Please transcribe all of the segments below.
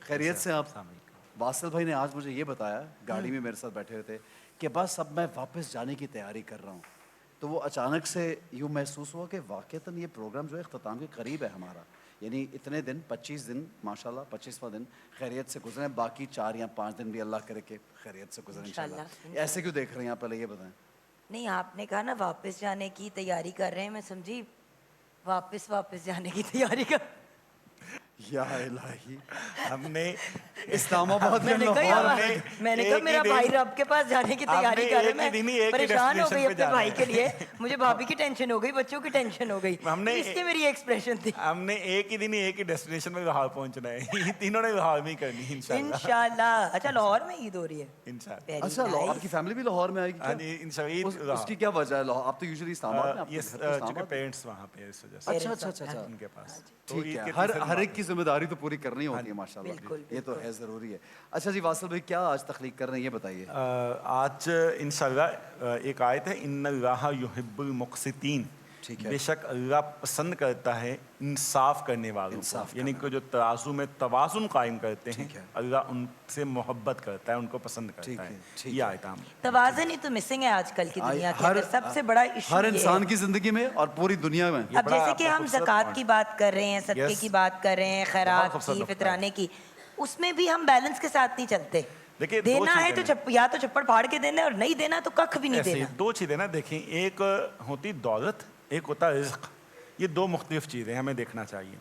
خیریت سے آپ؟ واصل بھائی نے آج مجھے یہ بتایا گاڑی میں میرے ساتھ بیٹھے ہوئے تھے کہ بس اب میں واپس جانے کی تیاری کر رہا ہوں. تو وہ اچانک سے یوں محسوس ہوا کہ واقعتاً یہ پروگرام جو ہے اختتام کے قریب ہے ہمارا. یعنی اتنے دن 25 دن ماشاءاللہ 25واں دن خیریت سے گزرے ہیں, باقی 4 یا 5 دن بھی اللہ کرے کہ خیریت سے گزرے انشاءاللہ. ایسے کیوں دیکھ رہے ہیں آپ, پہلے یہ بتائیں. نہیں, آپ نے کہا نا واپس جانے کی تیاری کر رہے ہیں, میں سمجھی واپس جانے کی تیاری کر. یا الہی, ہم نے اسلام آباد میں نے کہا میرا بھائی رب کے پاس جانے کی تیاری کر رہے ہیں, میں پریشان ہو گئی اپنے بھائی کے لیے. مجھے بھابھی کی ٹینشن ہو گئی, بچوں کی ٹینشن ہو گئی, اس کی میری ایکسپریشن تھی. ہم نے ایک ہی دن ایک ہی ڈیسٹینیشن میں لاہور پہنچنا ہے, یہ تینوں نے لاہور میں کرنی ہے انشاءاللہ. اچھا, لاہور میں عید ہو رہی ہے انشاءاللہ. اچھا, آپ کی فیملی بھی لاہور میں آئے گی؟ ہاں جی انشاءاللہ. اس کی کیا وجہ ہے؟ لاہور آپ تو یوزلی اسلام آباد میں, چونکہ پیرنٹس وہاں پہ اس وجہ سے. اچھا اچھا اچھا ان کے پاس ٹھیک ہے. ہر ایک کی ذمہ داری تو پوری کرنی ہوتی ہے ماشاءاللہ, یہ تو ہے ضروری ہے. اچھا جی واصل بھائی, کیا آج تخلیق کر رہے ہیں یہ بتائیے. آج انشاءاللہ ایک آیت ہے, ان اللہ یحب المقسطین, بے شک اللہ پسند کرتا ہے انصاف کرنے والوں کو, یعنی کہ جو ترازو میں توازن قائم کرتے ہیں اللہ ان سے محبت کرتا ہے, ان کو پسند کرتا ہے. یہ آیت ہم توازن ہی تو مسنگ ہے آج کل کی دنیا کے, سب سے بڑا ایشو ہر انسان کی زندگی میں اور پوری دنیا میں. اب جیسے کہ ہم زکوٰۃ کی بات کر رہے ہیں, صدقے کی بات کر رہے ہیں, خیرات کی, فطرانے کی, اس میں بھی ہم بیلنس کے ساتھ نہیں چلتے. دینا ہے تو یا تو چپڑ پھاڑ کے دینا ہے, اور نہیں دینا تو ککھ بھی نہیں دینا. دو چیزیں نا دیکھیں, ایک ہوتی دولت, ایک ہوتا رزق. یہ دو مختلف چیزیں ہمیں دیکھنا چاہیے.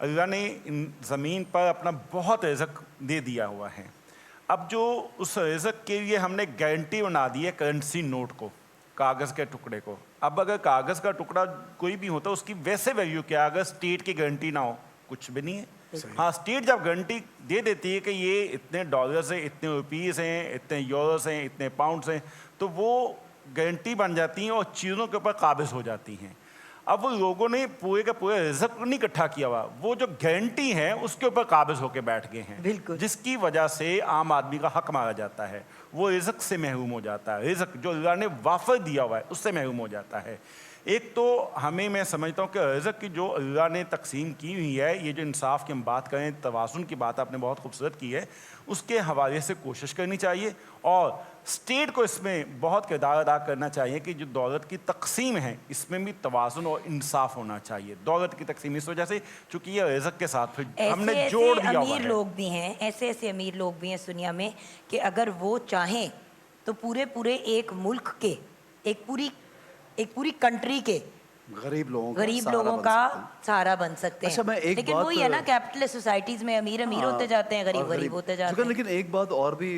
اللہ نے زمین پر اپنا بہت رزق دے دیا ہوا ہے. اب جو اس رزق کے لیے ہم نے گارنٹی بنا دی ہے کرنسی نوٹ کو, کاغذ کے ٹکڑے کو. اب اگر کاغذ کا ٹکڑا کوئی بھی ہوتا ہے اس کی ویسے ویلیو کیا, اگر اسٹیٹ کی گارنٹی نہ ہو کچھ بھی نہیں ہے. ہاں, اسٹیٹ جب گارنٹی دے دیتی ہے کہ یہ اتنے ڈالرز ہیں, اتنے روپیز ہیں, اتنے یوروز ہیں, اتنے پاؤنڈز ہیں, تو وہ گارنٹی بن جاتی ہیں اور چیزوں کے اوپر قابض ہو جاتی ہیں. اب وہ لوگوں نے پورے کا پورا رزق نہیں اکٹھا کیا ہوا, وہ جو گارنٹی ہے اس کے اوپر قابض ہو کے بیٹھ گئے ہیں, جس کی وجہ سے عام آدمی کا حق مارا جاتا ہے, وہ رزق سے محروم ہو جاتا ہے. رزق جو اللہ نے وافر دیا ہوا ہے اس سے محروم ہو جاتا ہے. ایک تو ہمیں, میں سمجھتا ہوں کہ رزق کی جو اللہ نے تقسیم کی ہوئی ہے, یہ جو انصاف کی ہم بات کریں, توازن کی بات آپ نے بہت خوبصورت کی ہے, اس کے حوالے سے کوشش کرنی چاہیے. اور اسٹیٹ کو اس میں بہت کردار ادا کرنا چاہیے کہ جو دولت کی تقسیم ہے اس میں بھی توازن اور انصاف ہونا چاہیے. دولت کی تقسیم اس وجہ سے چونکہ یہ رزق کے ساتھ پھر ہم نے جوڑ دیا ہوا ہے. امیر لوگ بھی ہیں, ایسے امیر لوگ بھی ہیں دنیا میں کہ اگر وہ چاہیں تو پورے ایک ملک کے, ایک پوری کنٹری کے غریب لوگوں کا سہارا بن سکتے ہیں. لیکن وہی ہے نا, کیپٹلسٹ سوسائٹیز میں امیر ہوتے جاتے ہیں, غریب ہوتے جاتے ہیں. لیکن ایک بات اور بھی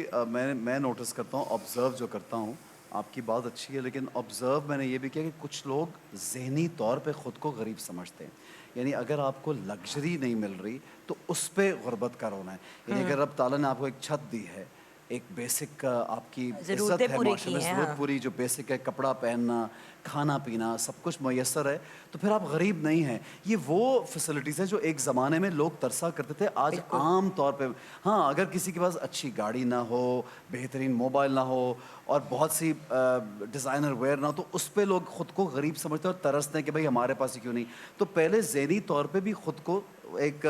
میں نوٹس کرتا ہوں, آبزرو جو کرتا ہوں, آپ کی بات اچھی ہے, لیکن آبزرو میں نے یہ بھی کیا کہ کچھ لوگ ذہنی طور پہ خود کو غریب سمجھتے ہیں. یعنی اگر آپ کو لگژری نہیں مل رہی تو اس پہ غربت کا رونا ہے. یعنی اگر رب تعالیٰ نے آپ کو ایک چھت دی ہے, ایک بیسک آپ کی عزت ہے معاشرے میں, ضرورت پوری جو بیسک ہے, کپڑا پہننا, کھانا پینا, سب کچھ میسر ہے, تو پھر آپ غریب نہیں ہیں. یہ وہ فیسلٹیز ہیں جو ایک زمانے میں لوگ ترسا کرتے تھے, آج عام طور پہ. ہاں, اگر کسی کے پاس اچھی گاڑی نہ ہو, بہترین موبائل نہ ہو, اور بہت سی ڈیزائنر ویئر نہ ہو, تو اس پہ لوگ خود کو غریب سمجھتے ہیں اور ترستے ہیں کہ بھائی ہمارے پاس ہی کیوں نہیں. تو پہلے ذہنی طور پہ بھی خود کو ایک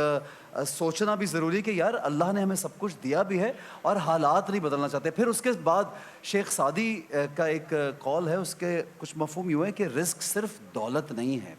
سوچنا بھی ضروری ہے کہ یار اللہ نے ہمیں سب کچھ دیا بھی ہے اور حالات نہیں بدلنا چاہتے. پھر اس کے بعد شیخ سعدی کا ایک قول ہے, اس کے کچھ مفہوم یوں ہے کہ رزق صرف دولت نہیں ہے.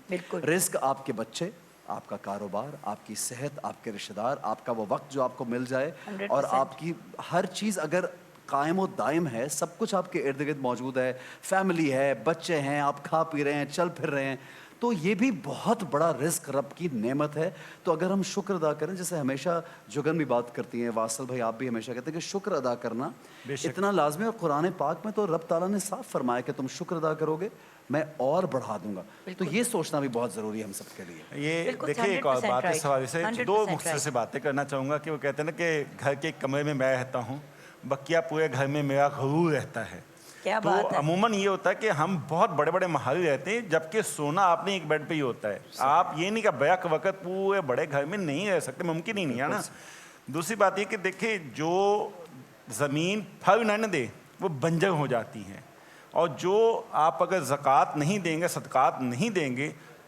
رزق آپ کے بچے, آپ کا کاروبار, آپ کی صحت, آپ کے رشتہ دار, آپ کا وہ وقت جو آپ کو مل جائے, اور آپ کی ہر چیز اگر قائم و دائم ہے, سب کچھ آپ کے ارد گرد موجود ہے, فیملی ہے, بچے ہیں, آپ کھا پی رہے ہیں, چل پھر رہے ہیں, تو یہ بھی بہت بڑا رزق رب کی نعمت ہے. تو اگر ہم شکر ادا کریں, جیسے ہمیشہ جگن بھی بات کرتی ہیں, واصل بھائی آپ بھی ہمیشہ کہتے ہیں کہ شکر ادا کرنا اتنا لازمی ہے. اور قرآن پاک میں تو رب تعالیٰ نے صاف فرمایا کہ تم شکر ادا کرو گے میں اور بڑھا دوں گا. تو یہ سوچنا بھی بہت ضروری ہے ہم سب کے لیے. یہ دیکھیں, ایک اور بات اس حوالے سے دو مختصر سے باتیں کرنا چاہوں گا کہ وہ کہتے ہیں نا کہ گھر کے کمرے میں رہتا ہوں, بقیہ پورے گھر میں میرا غرور رہتا ہے. تو عموماً یہ ہوتا ہے کہ ہم بہت بڑے بڑے محل رہتے ہیں, جبکہ سونا آپ نے ایک بیڈ پہ ہی ہوتا ہے. آپ یہ نہیں کہ بیک وقت پورے بڑے گھر میں نہیں رہ سکتے, ممکن ہی نہیں ہے نا. دوسری بات یہ کہ دیکھیں, جو زمین پھل نہ دے وہ بنجر ہو جاتی ہے, اور جو آپ اگر زکوٰۃ نہیں دیں گے, صدقات نہیں دیں گے,